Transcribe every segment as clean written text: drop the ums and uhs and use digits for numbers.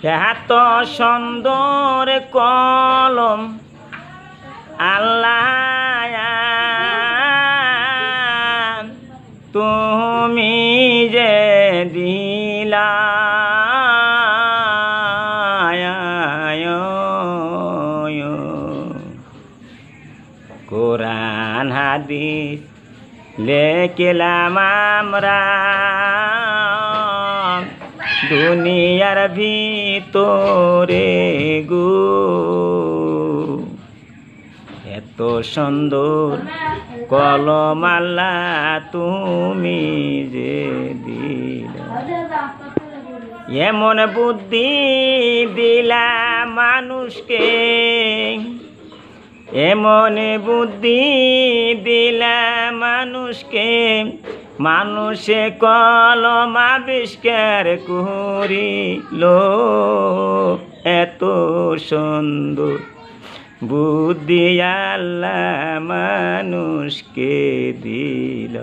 এত সুন্দর কলম আল্লাহ তুমি যে দিলা কোরআন হাদিস লেখলাম আমরা দুনিয়ার ভিতরে গো এত সুন্দর কলম আল্লাহ তুমি যে দিলা এমন বুদ্ধি দিলা মানুষকে এমন বুদ্ধি দিলা মানুষকে মানুষে কলম আবিষ্কার করিল এত সুন্দর বুদ্ধি আল্লাহ মানুষকে দিল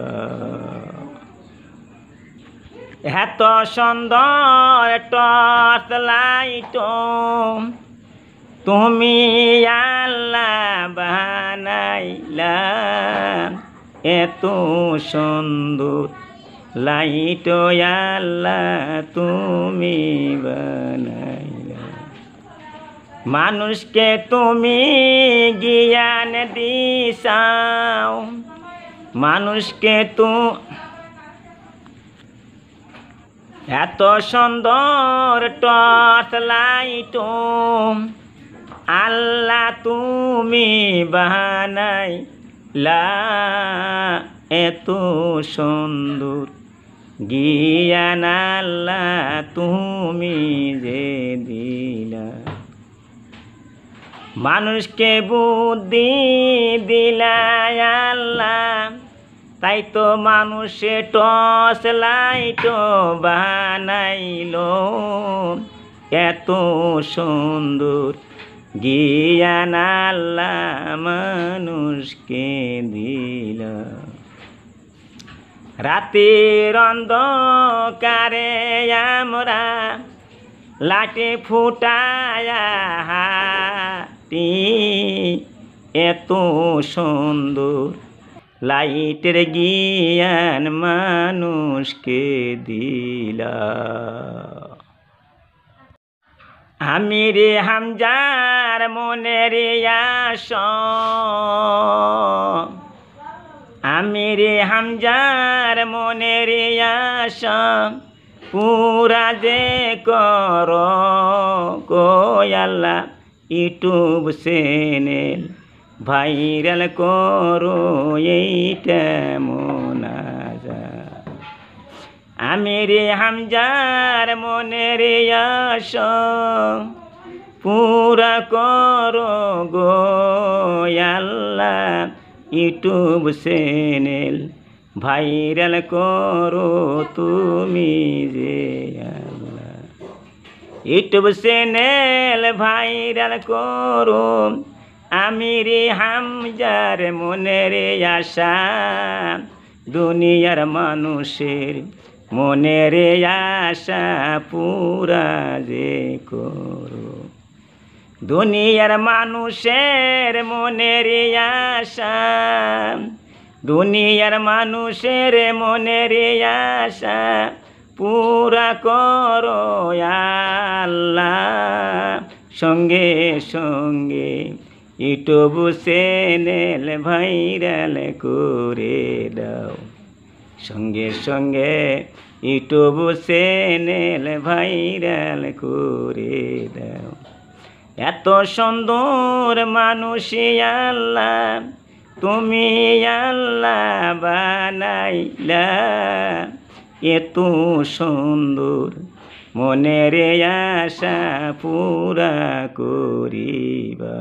এত সুন্দর টর্চ লাইট তুমি আল্লাহ বানাইলা এত সুন্দর লাইট আল্লাহ তুমি বানাইলা মানুষকে তুমি জ্ঞান দিছাও মানুষকে এত সুন্দর টর্চ লাইট আল্লাহ তুমি বানাইলা এত সুন্দর জ্ঞান আল্লাহ তুমি যে দিলা মানুষকে বুদ্ধি দিলা আল্লাহ তাই তো মানুষে টর্চ লাইট বানাইল এত সুন্দর জ্ঞান আল্লাহ মানুষকে দিল রাতের অন্ধকারে আমরা লাঠি ফুটায়া হাঁটি এত সুন্দর লাইটের জ্ঞান মানুষকে দিলা আমি রে হামজার মনের আশা আমি রে হামজার মনের আশা পুরা যে কর আল্লাহ ইউটিউব চ্যানেল ভাইরাল করো এইটা মোনাজাত আমি রে হামজার মনের আশা পুরা করো গো আল্লাহ ইউটিউব চ্যানেল ভাইরাল করো তুমি যে আল্লাহ ইউটিউব চ্যানেল ভাইরাল করো আমি রে হামজার মনের আশা দুনিয়ার মানুষের মনের আশা পুরা যে করো দুনিয়ার মানুষের মনের আশা দুনিয়ার মানুষের মনের আশা পুরা করো আল্লাহ সঙ্গে সঙ্গে ইউটিউব চ্যানেল ভাইরাল করে দাও সঙ্গে সঙ্গে ইউটিউব চ্যানেল ভাইরাল করে দাও এত সুন্দর মানুষ আল্লাহ তুমি আল্লাহ বানাইলা এত সুন্দর মনের আশা পুরা করিবা।